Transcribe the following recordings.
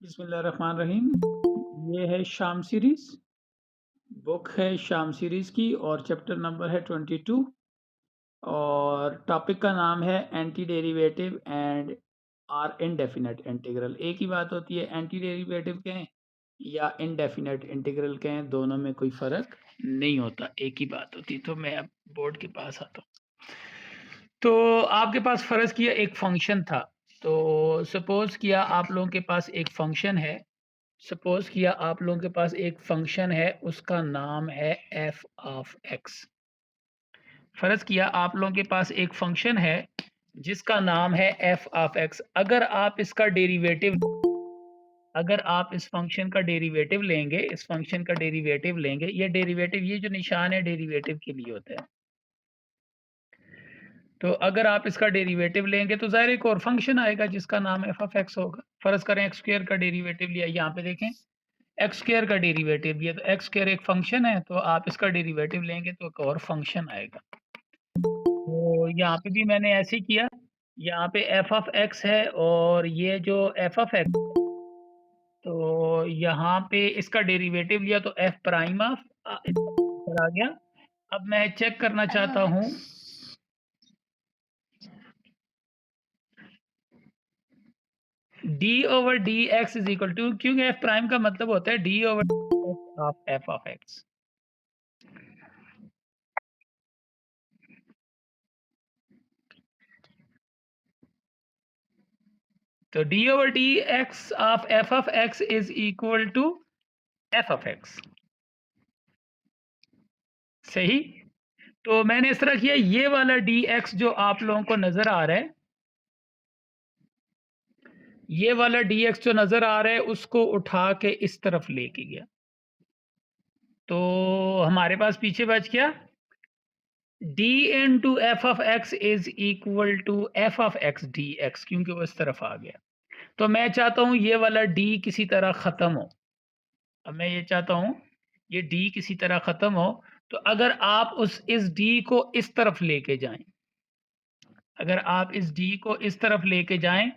बिस्मिल्लाहिर्रहमानिर्रहीम। ये है शाम सीरीज़, बुक है शाम सीरीज़ की और चैप्टर नंबर है 22 और टॉपिक का नाम है anti derivative and or indefinite integral. एक ही बात होती है, एंटी डेरिवेटिव कहें या इनडेफिनिट इंटीग्रल कहें, दोनों में कोई फ़र्क नहीं होता, एक ही बात होती है। तो मैं अब बोर्ड के पास आता हूँ। तो आपके पास फ़र्ज़ किया एक फ़ंक्शन था, तो सपोज़ किया आप लोगों के पास एक फ़ंक्शन है। सपोज किया आप लोगों के पास एक फंक्शन है, उसका नाम है एफ ऑफ एक्स। फर्ज किया आप लोगों के पास एक फंक्शन है जिसका नाम है एफ ऑफ एक्स। अगर आप इस फंक्शन का डेरिवेटिव लेंगे, इस फंक्शन का डेरिवेटिव लेंगे, ये डेरिवेटिव, ये जो निशान है डेरिवेटिव के लिए होता है। तो अगर आप इसका डेरिवेटिव लेंगे तो ज़ाहिर एक और फंक्शन आएगा जिसका नाम एफ ऑफ एक्स होगा। फर्ज करें एक्स स्क्वायर का डेरिवेटिव लिया, यहाँ पे देखें एक्स स्क्वायर का डेरिवेटिव लिया, तो एक्स स्क्वायर एक फंक्शन है, तो आप इसका डेरिवेटिव लेंगे तो एक और फंक्शन आएगा। तो यहाँ पे भी मैंने ऐसे ही किया, यहाँ पे एफ ऑफ एक्स है और ये जो एफ ऑफ एक्स, तो यहाँ पे इसका डेरिवेटिव लिया तो एफ प्राइम ऑफ आ गया। अब मैं चेक करना चाहता हूँ, d over d x is equal to, क्योंकि एफ प्राइम का मतलब होता है d over of f of x. तो d over d x of f of x is equal to f of x. सही। तो मैंने इस तरह किया, ये वाला डी एक्स जो आप लोगों को नजर आ रहा है, ये वाला डी एक्स जो नजर आ रहा है, उसको उठा के इस तरफ लेके गया, तो हमारे पास पीछे बच गया d into f of x is equal to f of x d x, क्योंकि वो इस तरफ आ गया। तो मैं चाहता हूं ये वाला डी किसी तरह खत्म हो। अब मैं ये चाहता हूं ये डी किसी तरह खत्म हो, तो अगर आप इस डी को इस तरफ लेके जाएं, अगर आप इस डी को इस तरफ लेके जाएं,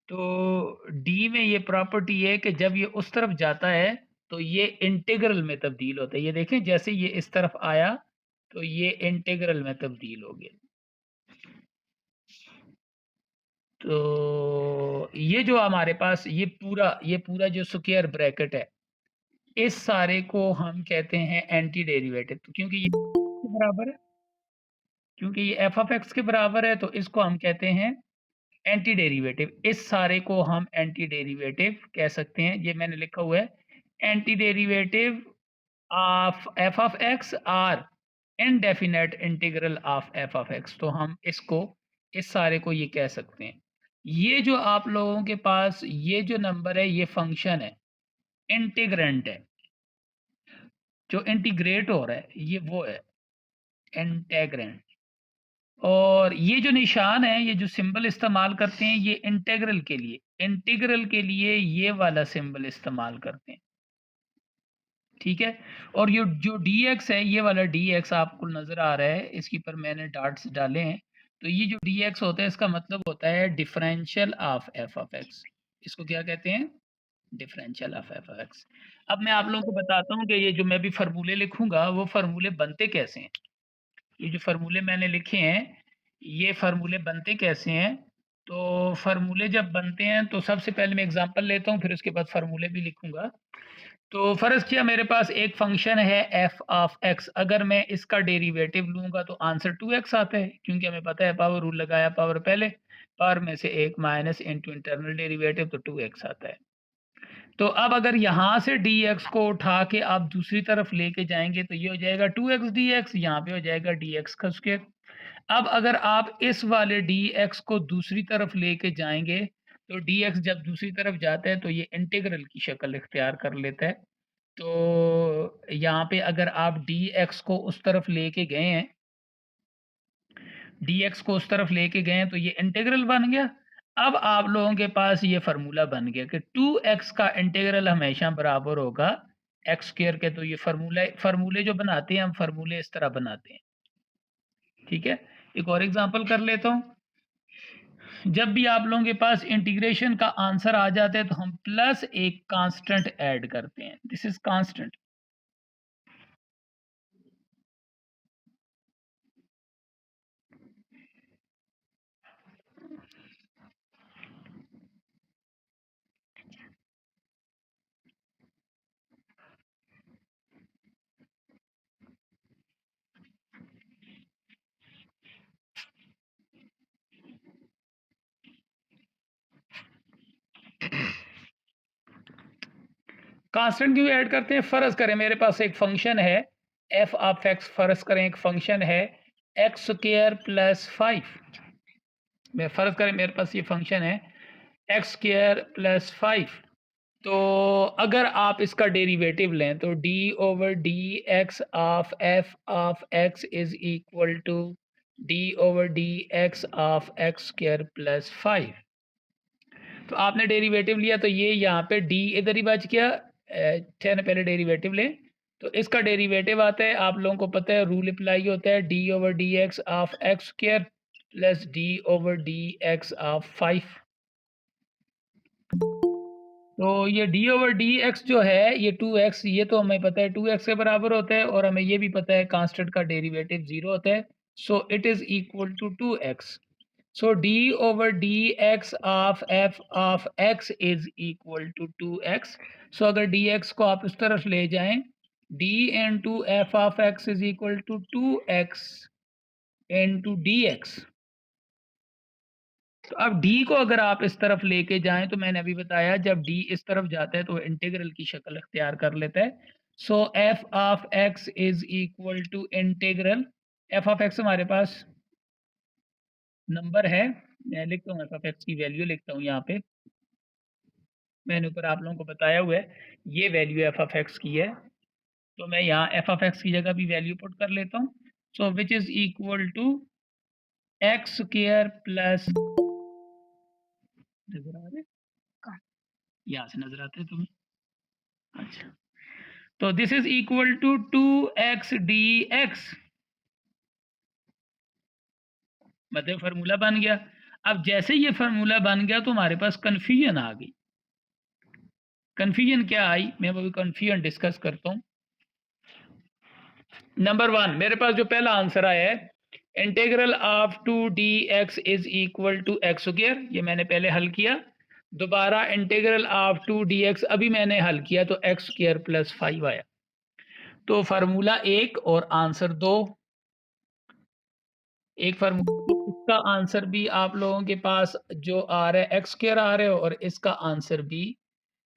तो डी में ये प्रॉपर्टी है कि जब ये उस तरफ जाता है तो ये इंटीग्रल में तब्दील होता है। ये देखें, जैसे ये इस तरफ आया तो ये इंटीग्रल में तब्दील हो गया। तो ये जो हमारे पास ये पूरा जो स्क्वायर ब्रैकेट है, इस सारे को हम कहते हैं एंटी डेरिवेटिव। तो क्योंकि ये के बराबर है, क्योंकि ये एफ ऑफ एक्स के बराबर है, तो इसको हम कहते हैं एंटी डेरिवेटिव। इस सारे को हम एंटी डेरिवेटिव कह सकते हैं। ये मैंने लिखा हुआ है, anti derivative of f of x or indefinite integral of f of x. तो हम इसको, इस सारे को ये कह सकते हैं। ये जो आप लोगों के पास ये जो नंबर है, ये फंक्शन है, इंटीग्रेंट है, जो इंटीग्रेट हो रहा है, ये वो है इंटेग्रेंट। और ये जो निशान है, ये जो सिंबल इस्तेमाल करते हैं, ये इंटीग्रल के लिए, इंटीग्रल के लिए ये वाला सिंबल इस्तेमाल करते हैं। ठीक है। और ये जो dx है, ये वाला dx आपको नजर आ रहा है, इसके ऊपर मैंने डॉट्स डाले हैं। तो ये जो dx होता है, इसका मतलब होता है differential of f of x. इसको क्या कहते हैं? Differential of f of x. अब मैं आप लोगों को बताता हूँ कि ये जो मैं भी फार्मूले लिखूंगा, वो फार्मूले बनते कैसे हैं। ये जो फार्मूले मैंने लिखे हैं, ये फार्मूले बनते कैसे हैं। तो फार्मूले जब बनते हैं, तो सबसे पहले मैं एग्जांपल लेता हूँ, फिर उसके बाद फार्मूले भी लिखूंगा। तो फर्ज किया मेरे पास एक फंक्शन है एफ ऑफ एक्स। अगर मैं इसका डेरिवेटिव लूंगा तो आंसर 2x आता है, क्योंकि हमें पता है पावर रूल लगाया, पावर पहले, पावर में से एक माइनस इनटू इंटरनल डेरिवेटिव, तो 2x आता है। तो अब अगर यहाँ से dx को उठा के आप दूसरी तरफ लेके जाएंगे, तो ये हो जाएगा 2x dx, यहाँ पे हो जाएगा dx का स्क्वायर। अब अगर आप इस वाले dx को दूसरी तरफ लेके जाएंगे, तो dx जब दूसरी तरफ जाता है तो ये इंटीग्रल की शक्ल इख्तियार कर लेता है। तो यहाँ पे अगर आप dx को उस तरफ लेके गए हैं, dx को उस तरफ लेके गए हैं, तो ये इंटीग्रल बन गया। अब आप लोगों के पास ये फार्मूला बन गया कि 2x का इंटीग्रल हमेशा बराबर होगा एक्स स्क्वायर के। तो ये फार्मूले जो बनाते हैं हम, फार्मूले इस तरह बनाते हैं। ठीक है। एक और एग्जांपल कर लेता हूँ। जब भी आप लोगों के पास इंटीग्रेशन का आंसर आ जाता है तो हम प्लस एक कांस्टेंट ऐड करते हैं, दिस इज कांस्टेंट। कांस्टेंट क्यों ऐड करते हैं? फर्ज करें मेरे पास एक फंक्शन है एफ ऑफ एक्स, फर्ज करें एक फंक्शन है एक्स स्क्वायर प्लस 5। मैं फर्ज करें मेरे पास ये फंक्शन है एक्स स्क्वायर प्लस 5। तो अगर आप इसका डेरिवेटिव लें तो d over d x of f of x is equal to d over d x of x square plus 5। तो आपने डेरिवेटिव लिया तो ये यहाँ पे डी इधर ही बच गया, थे ना, पहले डेरिवेटिव लें तो इसका डेरिवेटिव आता है, आप लोगों को पता है रूल अप्लाई होता है d over d x of x square plus D over d x of 5। तो ये डी ओवर डी एक्स जो है ये 2x, ये तो हमें पता है 2x के बराबर होता है और हमें ये भी पता है कांस्टेंट का डेरिवेटिव 0 होता है, so it is equal to 2x। So d over dx of f of x is equal to 2x. So अगर dx को आप इस तरफ ले जाएं, d into f of x is equal to 2x into dx। तो अब d को अगर आप इस तरफ लेके जाएं तो मैंने अभी बताया जब d इस तरफ जाता है तो इंटीग्रल की शक्ल अख्तियार कर लेता है। So f of x is equal to integral f of x हमारे पास नंबर है, मैं लिखता हूँ एफ ऑफ एक्स की वैल्यू लिखता हूँ यहाँ पे, मैंने ऊपर आप लोगों को बताया हुआ है ये वैल्यू एफ ऑफ एक्स की है, तो मैं यहाँ एफ ऑफ एक्स की जगह भी वैल्यू पुट कर लेता हूँ। So which is equal to x square plus, नजर आ रहे कहाँ? यहाँ से नजर आते हैं तुम्हें? अच्छा, तो this is equal to 2x dx, मतलब फार्मूला बन गया। अब जैसे ये फार्मूला बन गया तो हमारे पास कन्फ्यूजन आ गई। कन्फ्यूजन क्या आई, मैं वो कन्फ्यूजन डिस्कस करता हूँ। नंबर 1 मेरे पास जो पहला आंसर आया है integral of 2dx is equal to x square, ये मैंने पहले हल किया। दोबारा इंटीग्रल ऑफ 2dx अभी मैंने हल किया तो एक्स स्क्वायर प्लस 5 आया। तो फार्मूला 1 और आंसर 2, एक फार्मूला इसका आंसर भी आप लोगों के पास जो आ रहा है एक्स स्क्वायर आ रहा है और इसका आंसर भी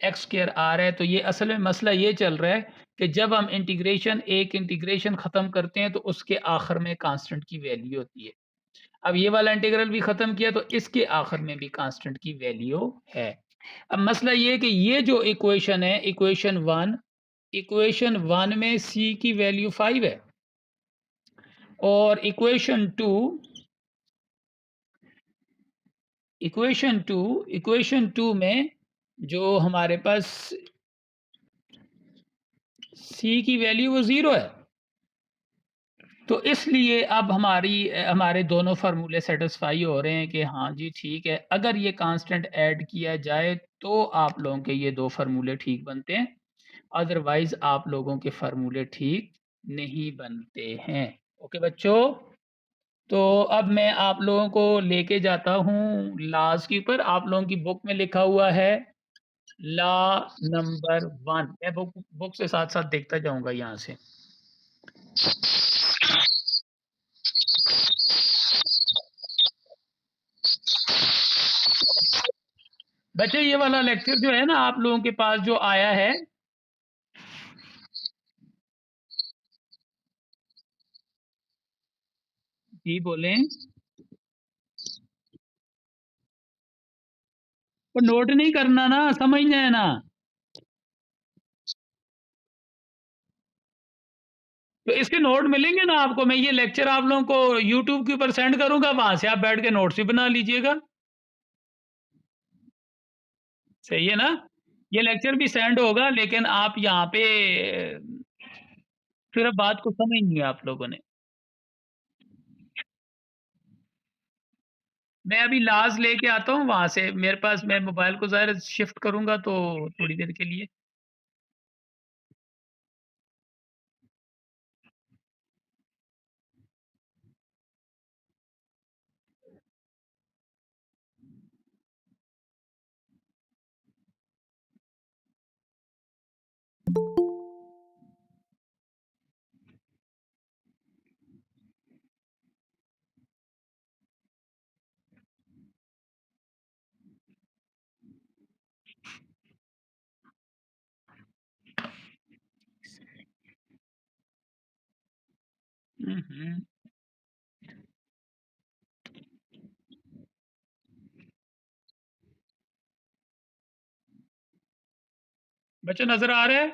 एक्स स्क्वायर आ रहा है। तो ये असल में मसला ये चल रहा है कि जब हम एक इंटीग्रेशन ख़त्म करते हैं तो उसके आखिर में कांस्टेंट की वैल्यू होती है। अब ये वाला इंटीग्रल भी ख़त्म किया तो इसके आखिर में भी कांस्टेंट की वैल्यू है। अब मसला ये है कि ये जो इक्वेशन है इक्वेशन वन में c की वैल्यू 5 है और इक्वेशन टू में जो हमारे पास c की वैल्यू वो 0 है। तो इसलिए अब हमारे दोनों फार्मूले सेटिस्फाई हो रहे हैं कि हाँ जी ठीक है, अगर ये कांस्टेंट ऐड किया जाए तो आप लोगों के ये दो फार्मूले ठीक बनते हैं, अदरवाइज आप लोगों के फार्मूले ठीक नहीं बनते हैं। ओके बच्चों, तो अब मैं आप लोगों को लेके जाता हूँ लॉज के ऊपर। आप लोगों की बुक में लिखा हुआ है लॉ नंबर 1, मैं बुक से साथ साथ देखता जाऊंगा यहाँ से। बच्चे ये वाला लेक्चर जो है ना आप लोगों के पास जो आया है, जी बोलें, तो नोट नहीं करना ना, समझना है ना। तो इसके नोट मिलेंगे ना आपको, मैं ये लेक्चर आप लोगों को यूट्यूब के ऊपर सेंड करूंगा, वहां से आप बैठ के नोट्स भी बना लीजिएगा। सही है ना? ये लेक्चर भी सेंड होगा लेकिन आप यहाँ पे सिर्फ बात को समझनी है आप लोगों ने। मैं अभी लाज लेके आता हूँ वहाँ से, मेरे पास मैं मोबाइल को ज़ाहिर शिफ्ट करूँगा तो थोड़ी देर के लिए। हुँ, हुँ। बच्चों नज़र आ रहा है?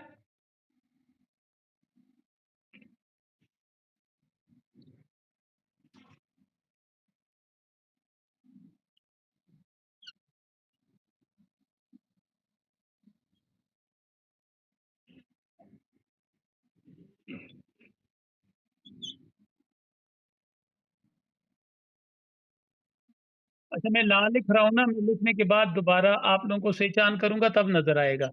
अच्छा मैं ला लिख रहा हूँ ना, मैं लिखने के बाद दोबारा आप लोगों को स्विच ऑन करूँगा तब नज़र आएगा।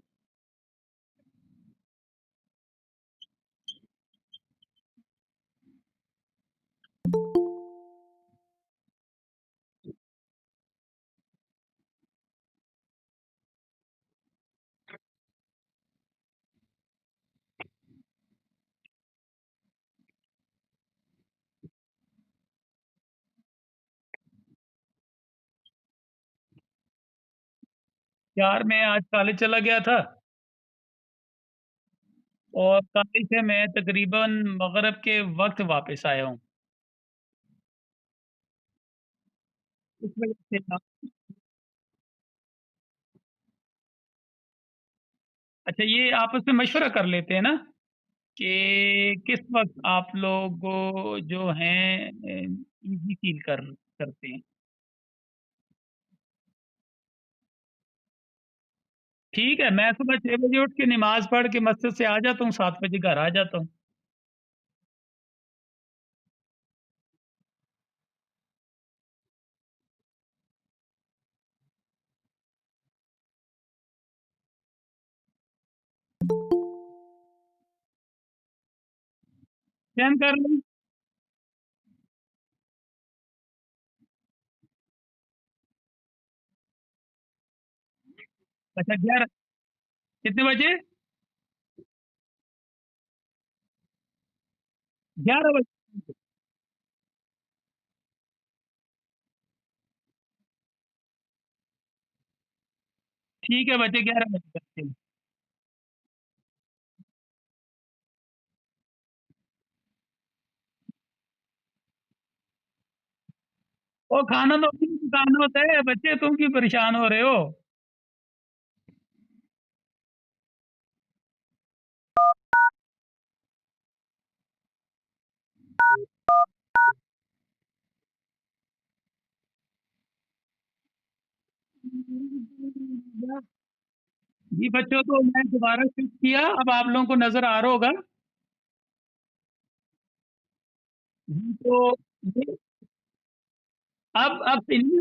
यार मैं आज कॉलेज चला गया था और कॉलेज से मैं तकरीबन मगरिब के वक़्त वापस आया हूँ। इस वजह से ना अच्छा ये आपस में मशवरा कर लेते हैं ना कि किस वक़्त आप लोग जो हैं ईज़ी फ़ील करते हैं। ठीक है, मैं सुबह 6 बजे उठ के नमाज़ पढ़ के मस्जिद से आ जाता हूँ, 7 बजे घर आ जाता हूँ। चयन कर लें। अच्छा 11 कितने बजे? 11 बजे। ठीक है बच्चे 11 बजे करते हैं। वो खाना तो अपनी दुकान होता है, बच्चे तुम क्यों परेशान हो रहे हो? जी बच्चों तो मैं दोबारा शिफ्ट किया, अब आप लोगों को नज़र आ रहा होगा। जी, तो ये अब सुनिए,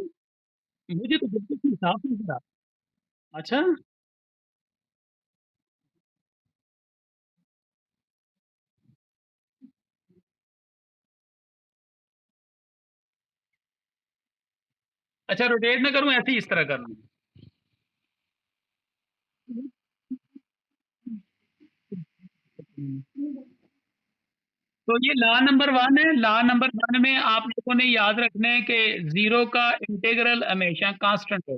मुझे तो बिल्कुल ही साफ नज़र आ अच्छा, अच्छा रोटेट ना करूँ ऐसे ही इस तरह कर लूँ। तो ये लॉ नंबर 1 है, लॉ नंबर 1 में आप लोगों ने याद रखना है कि 0 का इंटीग्रल हमेशा कांस्टेंट है।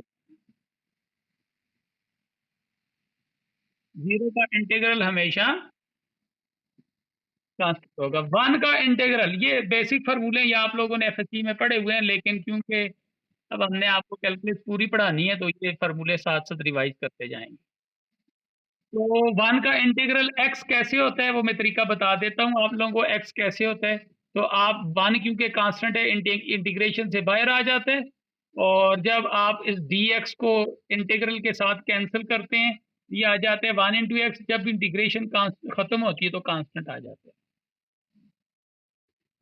0 का इंटीग्रल हमेशा कांस्टेंट होगा। 1 का इंटीग्रल ये बेसिक फ़ॉर्मूले ये आप लोगों ने एफएससी में पढ़े हुए हैं, लेकिन क्योंकि अब हमने आपको कैलकुलस पूरी पढ़ानी है, तो ये फ़ॉर्मूले साथ-साथ रिवाइज़ करते जाएँगे। तो 1 का इंटीग्रल x कैसे होता है, वो मैं तरीका बता देता हूँ आप लोगों को x कैसे होता है। तो आप 1 क्योंकि कांस्टेंट है इंटीग्रेशन से बाहर आ जाता है और जब आप इस dx को इंटीग्रल के साथ कैंसल करते हैं, ये आ जाता है 1 इंटू एक्स जब इंटीग्रेशन खत्म होती है तो कांस्टेंट आ जाता है।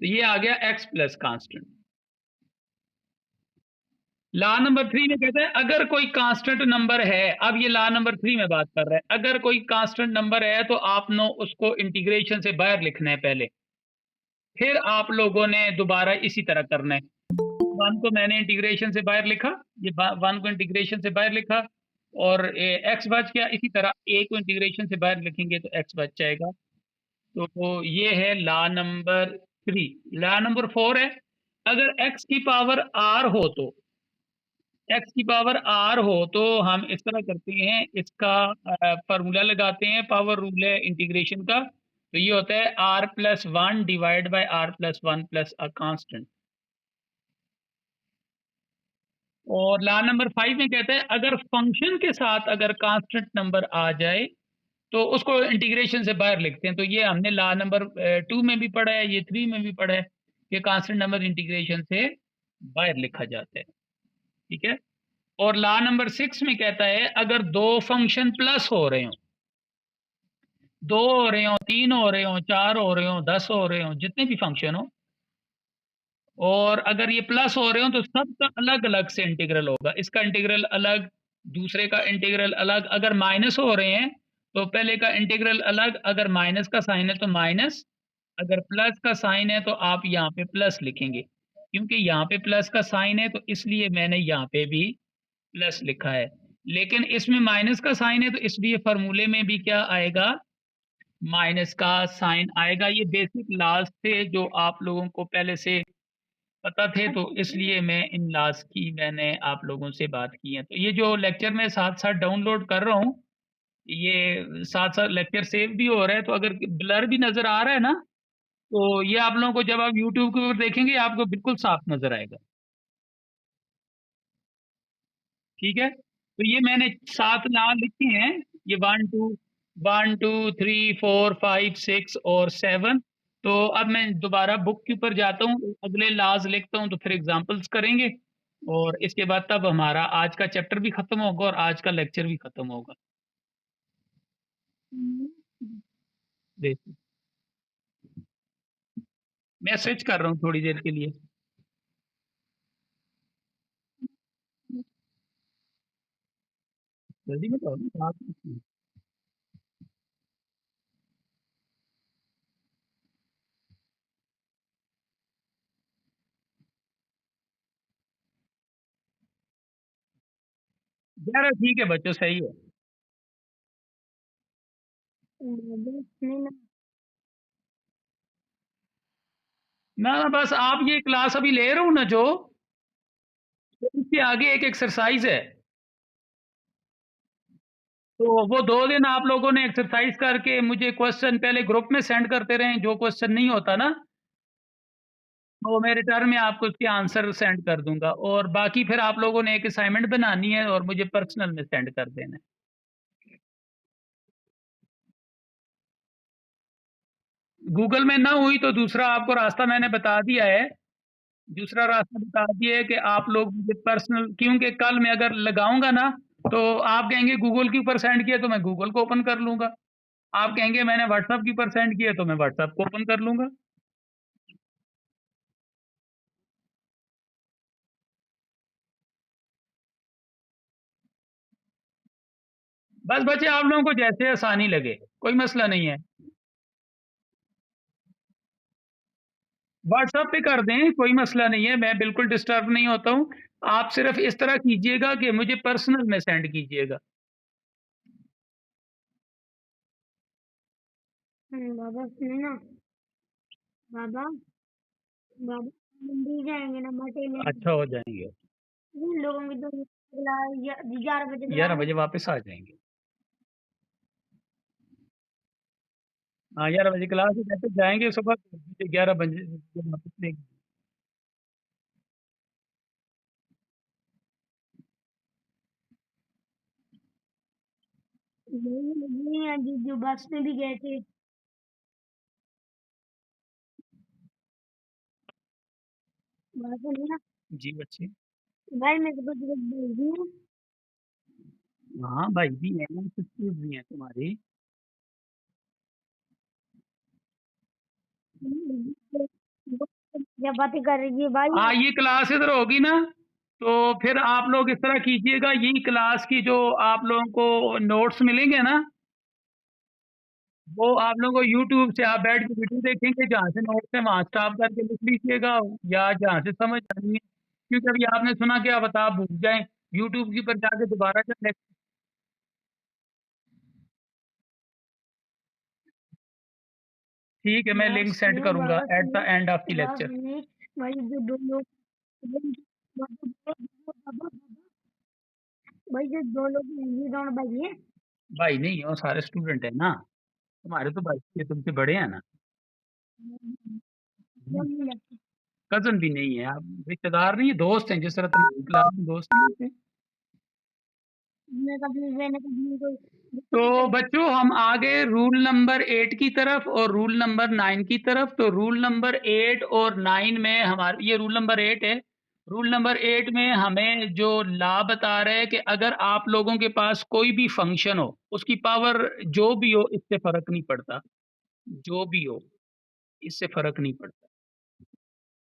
तो ये आ गया x plus constant. Law number 3 में कहता है अगर कोई कांस्टेंट नंबर है, अब ये लॉ नंबर 3 में बात कर रहा है, अगर कोई कांस्टेंट नंबर है तो आपने उसको इंटीग्रेशन से बाहर लिखना है पहले, फिर आप लोगों ने दोबारा इसी तरह करना है। 1 को मैंने इंटीग्रेशन से बाहर लिखा, ये 1 को इंटीग्रेशन से बाहर लिखा और एक्स बच गया। इसी तरह ए को इंटीग्रेशन से बाहर लिखेंगे तो एक्स बच जाएगा। तो ये है लॉ नंबर 3। लॉ नंबर 4 है, अगर एक्स की पावर आर हो तो, एक्स की पावर आर हो तो हम इस तरह करते हैं, इसका फार्मूला लगाते हैं, पावर रूल है इंटीग्रेशन का, तो ये होता है r plus 1 divide by r plus 1 plus a constant. और लॉ नंबर 5 में कहता है अगर फंक्शन के साथ अगर कांस्टेंट नंबर आ जाए तो उसको इंटीग्रेशन से बाहर लिखते हैं। तो ये हमने लॉ नंबर 2 में भी पढ़ा है, ये 3 में भी पढ़ा है कि कांस्टेंट नंबर इंटीग्रेशन से बाहर लिखा जाता है। ठीक है। और लॉ नंबर 6 में कहता है अगर दो फंक्शन प्लस हो रहे हो, 2 हो रहे हो, 3 हो रहे हो, 4 हो रहे हो, 10 हो रहे हो, जितने भी फंक्शन हो, और अगर ये प्लस हो रहे हो तो सबका अलग अलग से इंटीग्रल होगा। इसका इंटीग्रल अलग, दूसरे का इंटीग्रल अलग। अगर माइनस हो रहे हैं तो पहले का इंटीग्रल अलग, अगर माइनस का साइन है तो माइनस, अगर प्लस का साइन है तो आप यहाँ पे प्लस लिखेंगे, क्योंकि यहाँ पे प्लस का साइन है तो इसलिए मैंने यहाँ पे भी प्लस लिखा है। लेकिन इसमें माइनस का साइन है तो इसलिए फार्मूले में भी क्या आएगा, माइनस का साइन आएगा। ये बेसिक लॉज थे जो आप लोगों को पहले से पता थे, तो इसलिए मैं इन लॉज की मैंने आप लोगों से बात की है। तो ये जो लेक्चर मैं साथ साथ डाउनलोड कर रहा हूँ, ये साथ साथ लेक्चर सेव भी हो रहा है, तो अगर ब्लर भी नजर आ रहा है ना, तो ये आप लोगों को जब आप यूट्यूब के ऊपर देखेंगे आपको बिल्कुल साफ नजर आएगा। ठीक है। तो ये मैंने 7 लॉ लिखे हैं, ये 1 2 3 4 5 6 और 7। तो अब मैं दोबारा बुक के ऊपर जाता हूँ, अगले लॉज लिखता हूँ, तो फिर एग्जांपल्स करेंगे और इसके बाद तब हमारा आज का चैप्टर भी खत्म होगा और आज का लेक्चर भी खत्म होगा। देखिए, मैं स्विच कर रहा हूँ थोड़ी देर के लिए। जल्दी बताओ ना बात। यार ठीक है बच्चों, सही है। ना ना, बस आप ये क्लास अभी ले रहे हो ना जो, तो इसके आगे एक एक्सरसाइज है, तो वो 2 दिन आप लोगों ने एक्सरसाइज करके मुझे क्वेश्चन पहले ग्रुप में सेंड करते रहें, जो क्वेश्चन नहीं होता ना तो मैं रिटर्न में आपको उसके आंसर सेंड कर दूंगा, और बाकी फिर आप लोगों ने एक असाइनमेंट बनानी है और मुझे पर्सनल में सेंड कर देना है। गूगल में ना हुई तो दूसरा आपको रास्ता मैंने बता दिया है, दूसरा रास्ता बता दिया है कि आप लोग मुझे पर्सनल, क्योंकि कल मैं अगर लगाऊंगा ना तो आप कहेंगे गूगल के ऊपर सेंड किया तो मैं गूगल को ओपन कर लूंगा, आप कहेंगे मैंने व्हाट्सएप के ऊपर सेंड किया तो मैं व्हाट्सएप को ओपन कर लूंगा। बस बच्चे आप लोगों को जैसे आसानी लगे, कोई मसला नहीं है। व्हाट्सएप पे कर दें, कोई मसला नहीं है, मैं बिल्कुल डिस्टर्ब नहीं होता हूँ। आप सिर्फ इस तरह कीजिएगा कि मुझे पर्सनल में सेंड कीजिएगा। बाबा सुने ना, बाबा बाबा मंदिर जाएंगे ना मटे लेने, अच्छा हो जाएंगे, उन लोगों की तो 11 बजे 11 बजे वापस आ जाएंगे। हाँ 11 बजे क्लास है, जैसे जाएंगे सुबह 11 बजे वापस लेंगे। नहीं है जो बस में भी गए थे। बात सुनिए ना जी बच्चे। भाई, मेरे को तो भेज दिए। हाँ भाई भी है, सिस्टर्स भी हैं तुम्हारी। क्या बातें कर रही है भाई? हाँ ये क्लास इधर होगी ना, तो फिर आप लोग इस तरह कीजिएगा, यही क्लास की जो आप लोगों को नोट्स मिलेंगे ना, वो आप लोगों को यूट्यूब से आप बैठ के वीडियो देखेंगे, जहाँ से नोट्स है वहाँ स्टॉप करके लिख लीजिएगा, या जहाँ से समझ आनी है, क्योंकि अभी आपने सुना क्या बता, आप भूल जाएँ, यूट्यूब के ऊपर जाके दोबारा से ठीक है, मैं लिंक बस सेंड सुनो, करूँगा बाबा एट द सुनो, end of the Baba lecture. सुनिए। भाई जो 2 लोग बाबा, भाई जो 2 लोग हिंदी दोनों भाई हैं। भाई नहीं, वो सारे स्टूडेंट है ना, तुम्हारे तो भाई ये तुमसे बड़े हैं ना। कज़न भी नहीं है, आप रिश्तेदार नहीं है, दोस्त हैं, जिस तरह तुम्हारी क्लास में दोस्त नहीं होते। मैंने कभी कोई तो बच्चों हम आ गए रूल नंबर 8 की तरफ और रूल नंबर 9 की तरफ। तो रूल नंबर 8 और 9 में हमारे, ये रूल नंबर 8 है। रूल नंबर 8 में हमें जो लॉ बता रहा है कि अगर आप लोगों के पास कोई भी फंक्शन हो, उसकी पावर जो भी हो, इससे फर्क नहीं पड़ता, जो भी हो इससे फर्क नहीं पड़ता।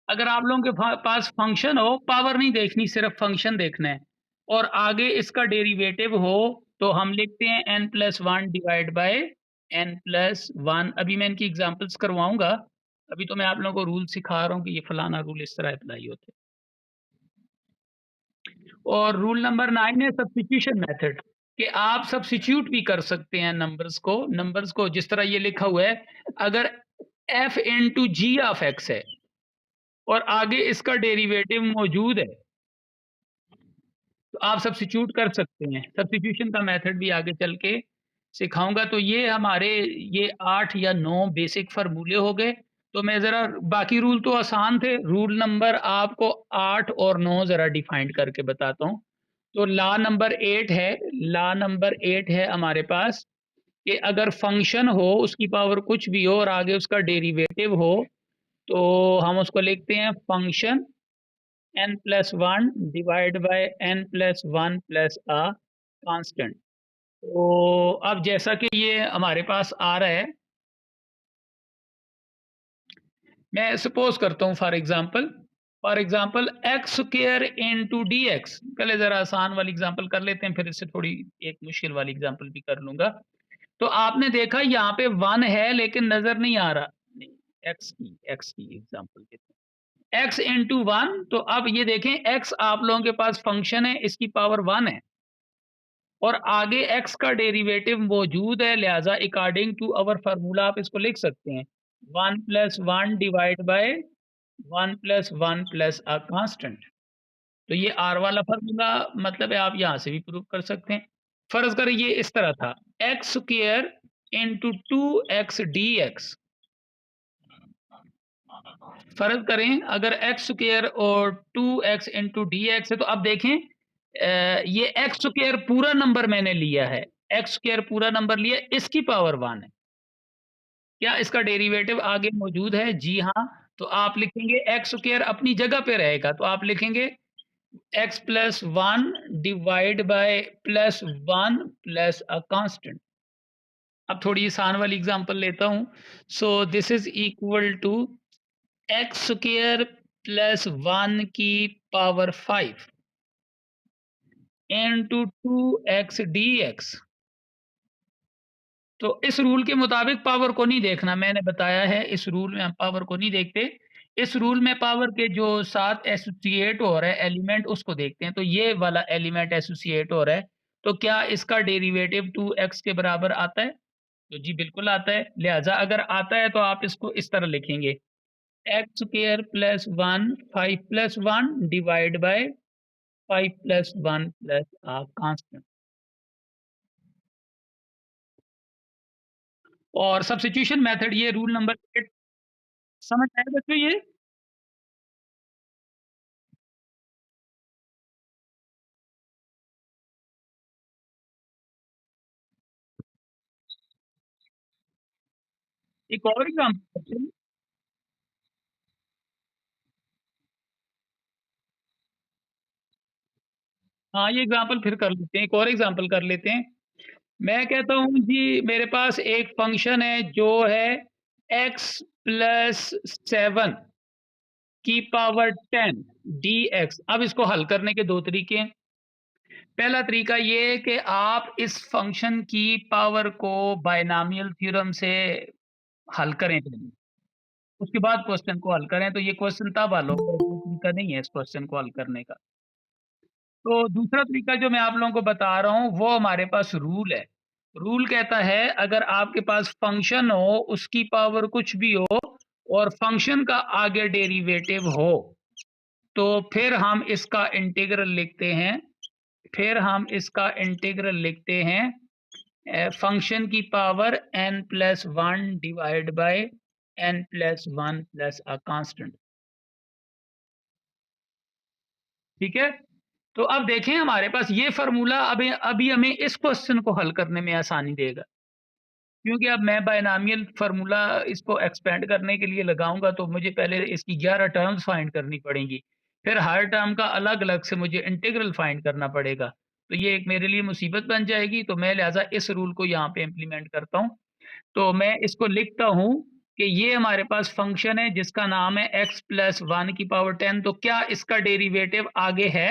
अगर आप लोगों के पास फंक्शन हो, पावर नहीं देखनी, सिर्फ फंक्शन देखना है, और आगे इसका डेरिवेटिव हो, तो हम लिखते हैं n+1 डिवाइड बाय n+1। अभी मैं इनकी एग्जांपल्स करवाऊंगा, अभी तो मैं आप लोगों को रूल सिखा रहा हूँ कि ये फलाना रूल इस तरह अप्लाई होते हैं। और रूल नंबर 9 है सब्स्टिट्यूशन मेथड, कि आप सब्स्टिट्यूट भी कर सकते हैं नंबर्स को जिस तरह ये लिखा हुआ है, अगर f into g of x है और आगे इसका डेरिवेटिव मौजूद है, तो आप सब्स्टिट्यूट कर सकते हैं। सब्स्टिट्यूशन का मेथड भी आगे चल के सिखाऊंगा। तो ये हमारे ये 8 या 9 बेसिक फार्मूले हो गए। तो मैं ज़रा, बाकी रूल तो आसान थे, रूल नंबर आपको 8 और 9 ज़रा डिफाइन करके बताता हूँ। तो लॉ नंबर 8 है हमारे पास, कि अगर फंक्शन हो, उसकी पावर कुछ भी हो और आगे उसका डेरिवेटिव हो, तो हम उसको लिखते हैं function n+1 divide by n+1 plus a constant. तो अब जैसा कि ये हमारे पास आ रहा है, मैं सपोज करता हूँ for example x square into dx। पहले जरा आसान वाली एग्जांपल कर लेते हैं, फिर इससे थोड़ी एक मुश्किल वाली एग्जांपल भी कर लूंगा। तो आपने देखा यहाँ पे 1 है लेकिन नजर नहीं आ रहा, नहीं, एक्स की एग्जांपल देते हैं, x इंटू 1। तो अब ये देखें, x आप लोगों के पास फंक्शन है, इसकी पावर 1 है और आगे x का डेरिवेटिव मौजूद है, लिहाजा अकॉर्डिंग टू आवर फार्मूला आप इसको लिख सकते हैं 1+1 divide by 1+1 plus a constant. तो ये r वाला फार्मूला मतलब है, आप यहाँ से भी प्रूव कर सकते हैं। फर्ज करें ये इस तरह था, x square into 2x dx। फर्ज करें अगर एक्स स्क्वायर और 2x इंटू डी एक्स है, तो अब देखें ये एक्स स्क्वायर पूरा नंबर मैंने लिया है, एक्स स्क्वायर पूरा नंबर लिया, इसकी पावर 1 है। क्या इसका डेरिवेटिव आगे मौजूद है? जी हाँ। तो आप लिखेंगे एक्स स्क्वायर अपनी जगह पे रहेगा, तो आप लिखेंगे x+1 divide by +1 plus a constant. अब थोड़ी आसान वाली एग्जांपल लेता हूं। So this is equal to x square plus 1 की पावर 5 इंटू 2x dx। तो इस रूल के मुताबिक पावर को नहीं देखना, मैंने बताया है इस रूल में हम पावर को नहीं देखते। इस रूल में पावर के जो साथ एसोसिएट हो रहा है एलिमेंट, उसको देखते हैं। तो ये वाला एलिमेंट एसोसिएट हो रहा है, तो क्या इसका डेरिवेटिव 2x के बराबर आता है? तो जी बिल्कुल आता है। लिहाजा अगर आता है तो आप इसको इस तरह लिखेंगे, x square plus 1 5 plus 1 divide bye 5 plus 1 plus a constant. और सब्स्टिट्यूशन मेथड, ये रूल नंबर 8 समझ आए बच्चों ये? एक और एग्जांपल, हाँ, ये एग्जांपल फिर कर लेते हैं, एक और एग्जांपल कर लेते हैं। मैं कहता हूँ जी मेरे पास एक फंक्शन है जो है x+7, की पावर 10 dx। अब इसको हल करने के दो तरीके हैं। पहला तरीका ये है कि आप इस फंक्शन की पावर को बायनॉमियल थ्योरम से हल करें पहले, उसके बाद क्वेश्चन को हल करें। तो ये क्वेश्चन तब हल होगा, ये तरीका नहीं है इस क्वेश्चन को हल करने का। तो दूसरा तरीका जो मैं आप लोगों को बता रहा हूँ वो हमारे पास रूल है। रूल कहता है अगर आपके पास फंक्शन हो, उसकी पावर कुछ भी हो और फंक्शन का आगे डेरिवेटिव हो, तो फिर हम इसका इंटीग्रल लिखते हैं। फिर हम इसका इंटीग्रल लिखते हैं फंक्शन की power n+1 divide by n+1 plus a constant. ठीक है। तो अब देखें हमारे पास ये फार्मूला अभी अभी हमें इस क्वेश्चन को हल करने में आसानी देगा, क्योंकि अब मैं बायनॉमियल फार्मूला इसको एक्सपेंड करने के लिए लगाऊंगा तो मुझे पहले इसकी 11 टर्म्स फाइंड करनी पड़ेंगी, फिर हर टर्म का अलग अलग से मुझे इंटीग्रल फाइंड करना पड़ेगा। तो ये एक मेरे लिए मुसीबत बन जाएगी। तो मैं लिहाजा इस रूल को यहाँ पे इम्प्लीमेंट करता हूँ। तो मैं इसको लिखता हूँ कि ये हमारे पास फंक्शन है जिसका नाम है x+1 की पावर 10। तो क्या इसका डेरिवेटिव आगे है?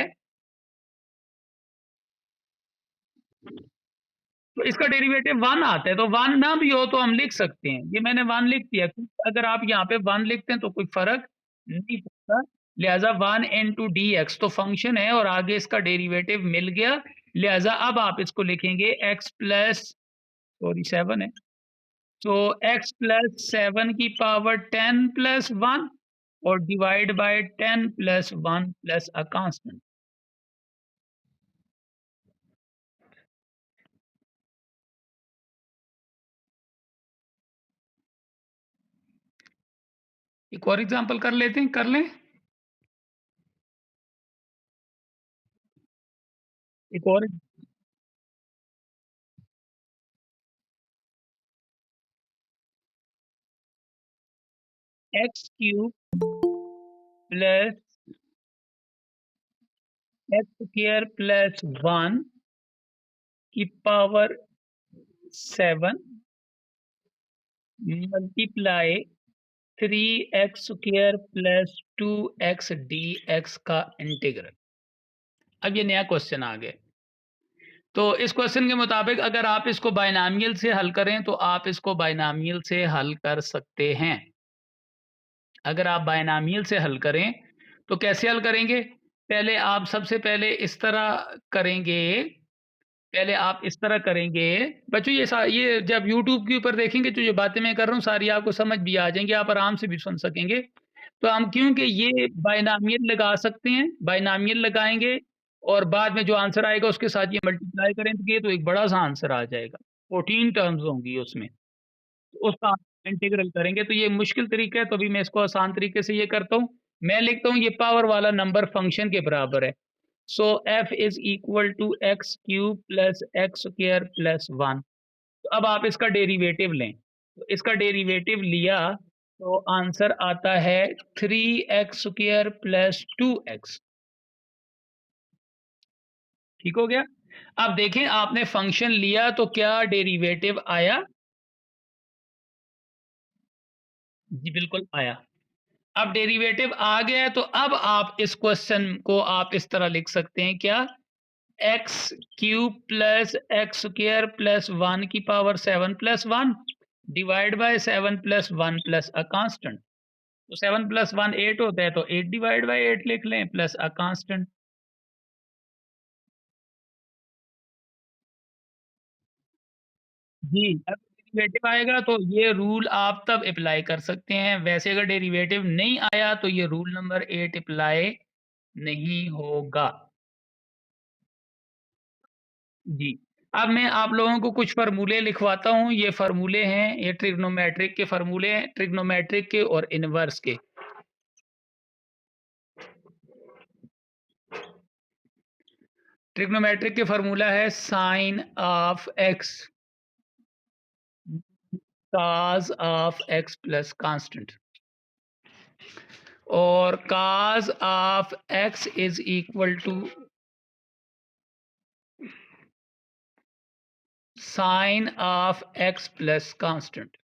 तो इसका डेरिवेटिव 1 आता है। तो 1 ना भी हो तो हम लिख सकते हैं। ये मैंने 1 लिख दिया, क्योंकि अगर आप यहाँ पे 1 लिखते हैं तो कोई फ़र्क नहीं पड़ता। लिहाज़ा 1 इनटू dx तो फंक्शन है और आगे इसका डेरिवेटिव मिल गया। लिहाज़ा अब आप इसको लिखेंगे x प्लस, सॉरी 7 है। तो x प्लस 7 की पावर 10 प्लस 1 और divide by 10 plus 1 plus a constant. एक और एग्जांपल कर लेते हैं, कर लें? एक और x cube plus x square plus 1 की power 7 multiply 3x square plus 2x dx का इंटीग्रल। अब ये नया क्वेश्चन आ गया। तो इस क्वेश्चन के मुताबिक अगर आप इसको बायनॉमियल से हल करें तो आप इसको बायनॉमियल से हल कर सकते हैं। अगर आप बायनॉमियल से हल करें तो कैसे हल करेंगे? पहले आप सबसे पहले इस तरह करेंगे, पहले आप इस तरह करेंगे। बच्चों ये जब यूट्यूब के ऊपर देखेंगे तो जो बातें मैं कर रहा हूँ सारी आपको समझ भी आ जाएँगी, आप आराम से भी सुन सकेंगे। तो हम क्योंकि ये बायनॉमियल लगा सकते हैं, बायनॉमियल लगाएँगे और बाद में जो आंसर आएगा उसके साथ ये मल्टीप्लाई करेंगे तो एक बड़ा-सा आंसर आ जाएगा। 14 टर्म्स होंगी उसमें। तो उसका इंटीग्रल करेंगे तो ये मुश्किल तरीका है, तो अभी मैं इसको आसान तरीके से ये करता हूँ। मैं लिखता हूँ ये पावर वाला नंबर फंक्शन के बराबर है। So f is equal to x cube plus x square plus 1। तो अब आप इसका डेरिवेटिव लें। तो इसका डेरिवेटिव लिया तो आंसर आता है 3x स्क्वायर प्लस 2x। ठीक हो गया? अब देखें आपने फंक्शन लिया तो क्या डेरिवेटिव आया? जी बिल्कुल आया। अब डेरिवेटिव आ गया है तो अब आप इस क्वेश्चन को आप इस तरह लिख सकते हैं क्या? X cube plus x square plus 1 की power 7 plus 1 divide by 7 plus 1 plus a constant. तो 7 प्लस 1 8 होता है तो 8 डिवाइड बाय 8 लिख लें प्लस अ कांस्टेंट। जी, अब डेरिवेटिव आएगा तो ये रूल आप तब अप्लाई कर सकते हैं। वैसे अगर डेरिवेटिव नहीं आया तो ये रूल नंबर 8 अप्लाई नहीं होगा। जी। अब मैं आप लोगों को कुछ फ़ॉर्मूले लिखवाता हूँ। ये फ़ॉर्मूले हैं, ये ट्रिग्नोमेट्रिक के फ़ॉर्मूले हैं, ट्रिग्नोमेट्रिक के और इनवर्स के। ट्रिग्नोमेट्रिक के फ़ॉर्मूला है sine of x cos of x plus constant, और cos of x is equal to sine of x plus constant,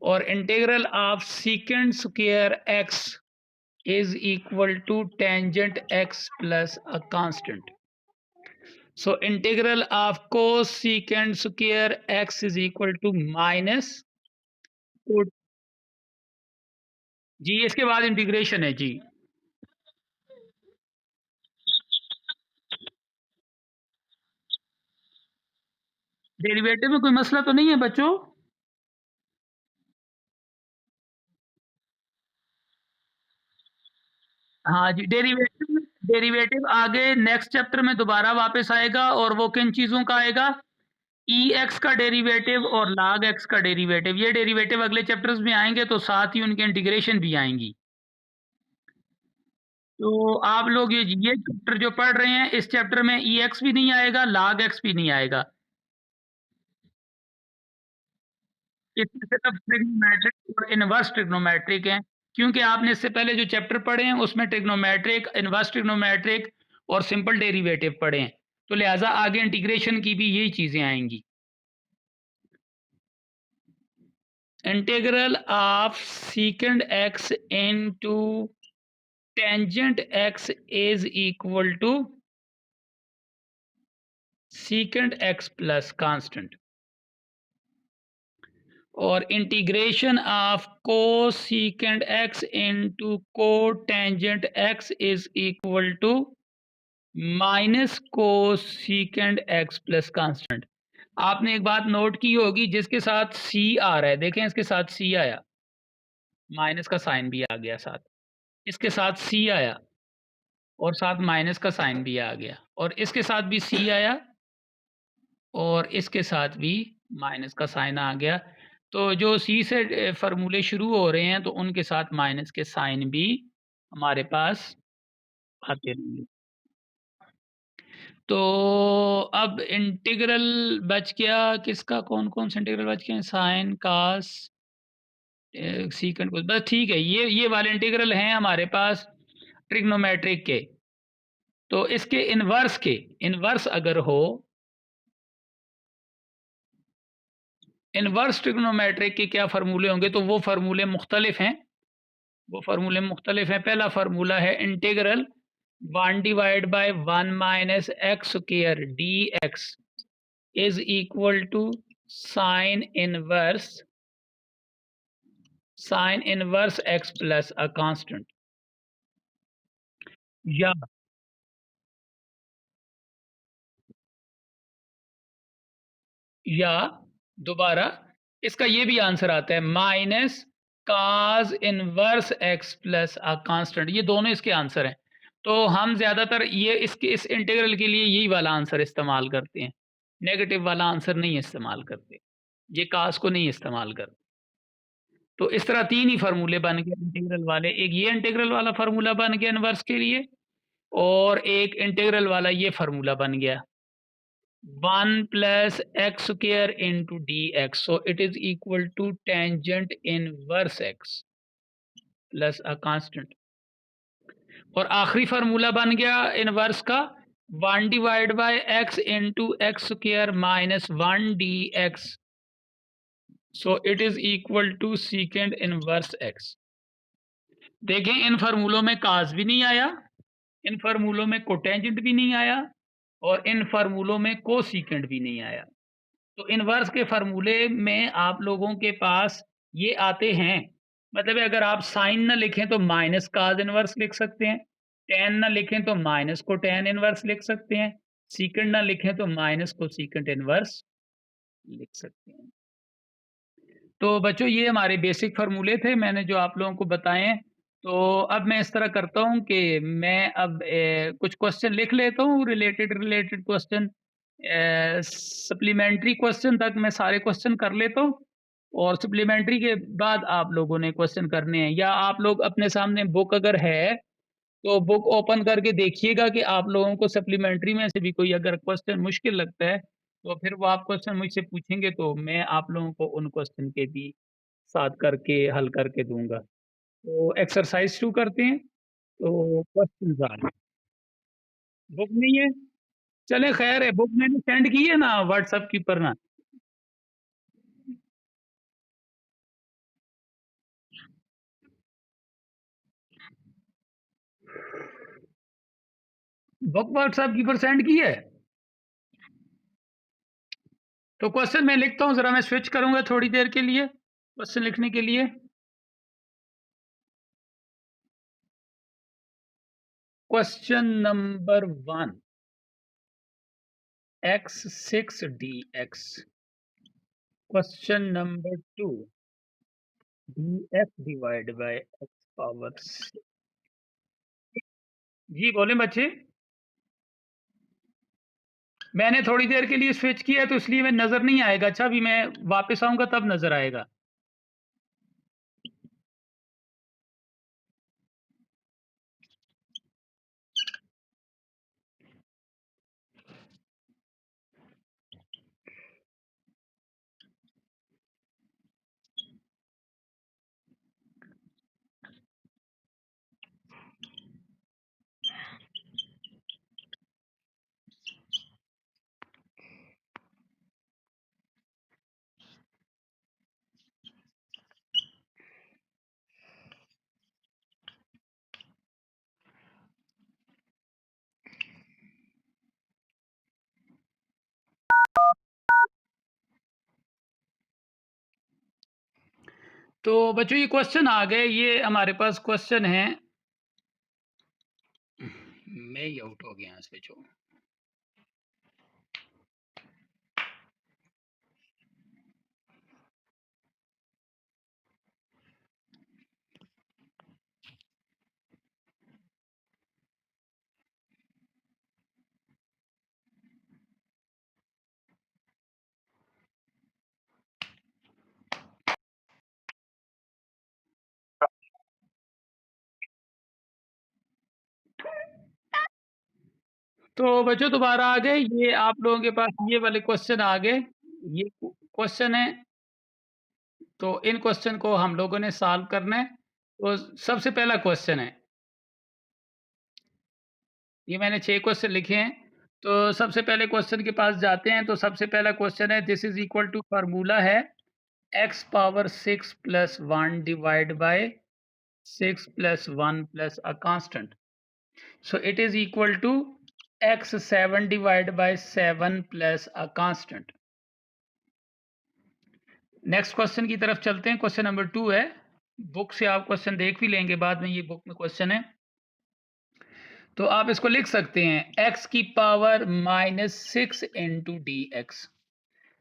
और integral of secant square x is equal to tangent x plus a constant. So integral of cosecant square x is equal to minus जी, इसके बाद integration है जी। Derivative में कोई मसला तो नहीं है बच्चों? हाँ जी, डेरिवेटिव आगे नेक्स्ट चैप्टर में दोबारा वापस आएगा और वो किन चीज़ों का आएगा? एक्स का डेरिवेटिव और log एक्स का डेरिवेटिव। ये डेरिवेटिव अगले चैप्टर्स में आएँगे तो साथ ही उनकी इंटीग्रेशन भी आएँगी। तो आप लोग ये चैप्टर जो पढ़ रहे हैं, इस चैप्टर में एक्स भी नहीं आएगा, log एक्स भी नहीं आएगा। इसमें सिर्फ ट्रिग्नोमेट्रिक और इनवर्स ट्रिग्नोमेट्रिक हैं, क्योंकि आपने इससे पहले जो चैप्टर पढ़े हैं उसमें ट्रिग्नोमेट्रिक, इनवर्स ट्रिग्नोमेट्रिक और सिंपल डेरिवेटिव पढ़े हैं। तो लिहाजा आगे इंटीग्रेशन की भी यही चीज़ें आएँगी। Integral of secant x into tangent x is equal to secant x plus constant और integration of cosecant x into cotangent x is equal to minus cosecant x plus constant. आपने एक बात नोट की होगी, जिसके साथ c आ रहा है, देखें इसके साथ c आया, माइनस का साइन भी आ गया साथ, इसके साथ c आया और साथ माइनस का साइन भी आ गया, और इसके साथ भी c आया और इसके साथ भी माइनस का साइन आ गया। तो जो सी से फार्मूले शुरू हो रहे हैं तो उनके साथ माइनस के साइन भी हमारे पास आते रहेंगे। तो अब इंटीग्रल बच गया किसका, कौन-कौन से इंटीग्रल बच गए हैं? साइन, कॉस, सीकेंट, बस ठीक है, ये वाले इंटीग्रल हैं हमारे पास ट्रिग्नोमेट्रिक के। तो इसके इनवर्स के, इनवर्स अगर हो, इनवर्स ट्रिग्नोमेट्रिक के क्या फ़ॉर्मूले होंगे, तो वो फ़ॉर्मूले मुख्तलिफ हैं, वो फ़ॉर्मूले मुख्तलिफ हैं। पहला फ़ॉर्मूला है integral 1 divide by 1 minus x square dx is equal to sine inverse x plus a constant. या या दोबारा इसका ये भी आंसर आता है minus cos inverse x plus a constant. ये दोनों इसके आंसर हैं। तो हम ज़्यादातर ये इस इंटीग्रल के लिए यही वाला आंसर इस्तेमाल करते हैं, नेगेटिव वाला आंसर नहीं इस्तेमाल करते, ये cos को नहीं इस्तेमाल करते। तो इस तरह 3 ही फ़ॉर्मूले बन गए इंटीग्रल वाले, एक ये इंटीग्रल वाला फ़ॉर्मूला बन गया इनवर्स के लिए और एक इंटीग्रल वाला ये फ़ॉर्मूला बन गया 1 plus x square into dx. So it is equal to tangent inverse x plus a constant. और आखिरी फार्मूला बन गया इनवर्स का 1 divide bye x into x square minus 1 dx. So it is equal to secant inverse x. देखें इन फार्मूलों में cos भी नहीं आया, इन फार्मूलों में कोटेंजेंट भी नहीं आया और इन फार्मूलों में कोसिकेंट भी नहीं आया। तो इनवर्स के फार्मूले में आप लोगों के पास ये आते हैं, मतलब अगर आप साइन ना लिखें तो माइनस काज इनवर्स लिख सकते हैं, टैन ना लिखें तो माइनस को टैन इनवर्स लिख सकते हैं, सीकेंड ना लिखें तो माइनस को सीकेंट इनवर्स लिख सकते हैं। तो बच्चों ये हमारे बेसिक फार्मूले थे, मैंने जो आप लोगों को बताए हैं। तो अब मैं इस तरह करता हूँ कि मैं अब कुछ क्वेश्चन लिख लेता हूँ, रिलेटेड क्वेश्चन, सप्लीमेंट्री क्वेश्चन तक मैं सारे क्वेश्चन कर लेता हूँ और सप्लीमेंट्री के बाद आप लोगों ने क्वेश्चन करने हैं, या आप लोग अपने सामने बुक अगर है तो बुक ओपन करके देखिएगा कि आप लोगों को सप्लीमेंट्री में से भी कोई अगर क्वेश्चन मुश्किल लगता है तो फिर वो आप क्वेश्चन मुझसे पूछेंगे तो मैं आप लोगों को उन क्वेश्चन के भी साथ करके हल करके दूंगा। तो एक्सरसाइज शुरू करते हैं। तो क्वेश्चन आ रहे हैं। बुक नहीं है, चले खैर है, बुक मैंने सेंड की है ना व्हाट्सएप की पर ना। बुक व्हाट्सएप की परसेंट की है। तो क्वेश्चन मैं लिखता हूँ, जरा मैं स्विच करूंगा थोड़ी देर के लिए क्वेश्चन लिखने के लिए। Question number 1, x6 dx। Question number 2, dx divide by x power 6। जी बोले बच्चे। मैंने थोड़ी देर के लिए स्विच किया तो इसलिए मैं नजर नहीं आएगा। अच्छा अभी मैं वापस आऊंगा तब नजर आएगा। तो बच्चों ये क्वेश्चन आ गए, ये हमारे पास क्वेश्चन है। मैं ही आउट हो गया इस पे। तो बच्चों दोबारा आ गए, ये आप लोगों के पास ये वाले क्वेश्चन आ गए। ये क्वेश्चन है, तो इन क्वेश्चन को हम लोगों ने सॉल्व करना है। तो सबसे पहला क्वेश्चन है, ये मैंने 6 क्वेश्चन लिखे हैं। तो सबसे पहले क्वेश्चन के पास जाते हैं। तो सबसे पहला क्वेश्चन है, this is equal to, formula है x power 6 plus 1 divide by 6 plus 1 plus a constant. So it is equal to x 7 divide by 7 plus a constant. Next question की तरफ चलते हैं। क्वेश्चन नंबर 2 है, बुक से आप question देख भी लेंगे बाद में, ये बुक में क्वेश्चन है। तो आप इसको लिख सकते हैं x की पावर -6 इंटू डी एक्स।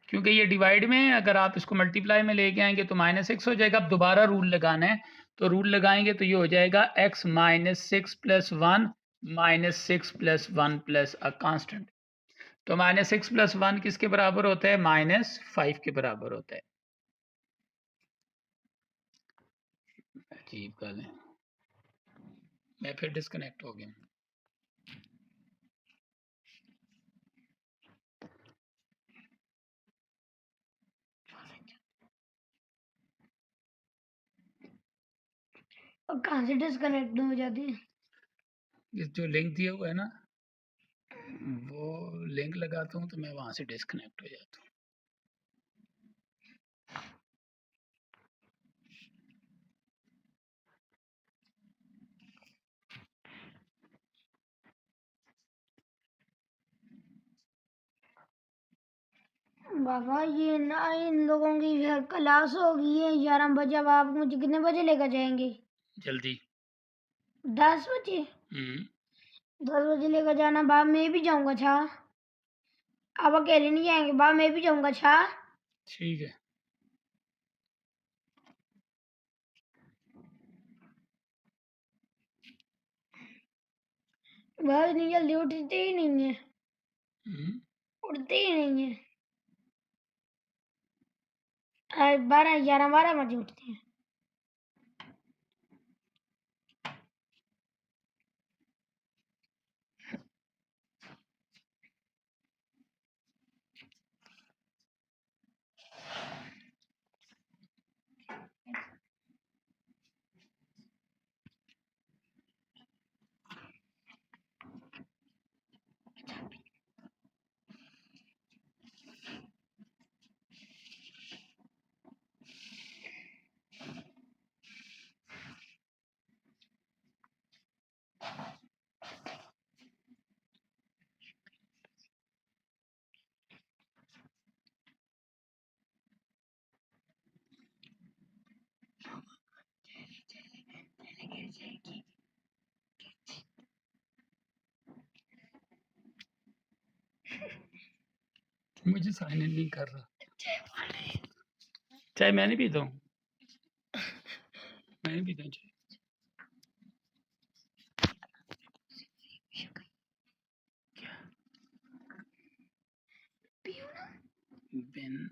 क्योंकि ये डिवाइड में है, अगर आप इसको मल्टीप्लाई में लेके आएंगे तो -6 हो जाएगा। अब दोबारा रूल लगाना है, तो रूल लगाएंगे तो ये हो जाएगा x -6 plus 1 -6 plus 1 plus a constant. तो -6 प्लस 1 किसके बराबर होता है? -5 के बराबर होता है। अजीब गल है, मैं फिर डिस्कनेक्ट हो गया। और कहाँ से डिस्कनेक्ट हो जाती है? इस जो लिंक दिया हुआ है ना, वो लिंक लगाता हूँ तो मैं वहां से डिस्कनेक्ट हो जाता हूँ। बाबा ये ना, इन लोगों की फिर क्लास होगी है 11 बजे। अब आप मुझे कितने बजे लेकर जाएंगे? जल्दी। 10 बजे? 10 बजे लेकर जाना। बाप मैं भी जाऊंगा छा। आप अकेले नहीं जाएंगे? बाप मैं भी जाऊंगा छा। ठीक है। बाप इतनी जल्दी उठते ही नहीं है, हम्म, उठते ही नहीं है। 12 11 12 बजे उठते हैं। मुझे साइन इन नहीं कर रहा। चाय मैं नहीं पीता हूँ। मैं नहीं पीता हूँ चाय। पियो ना। बिन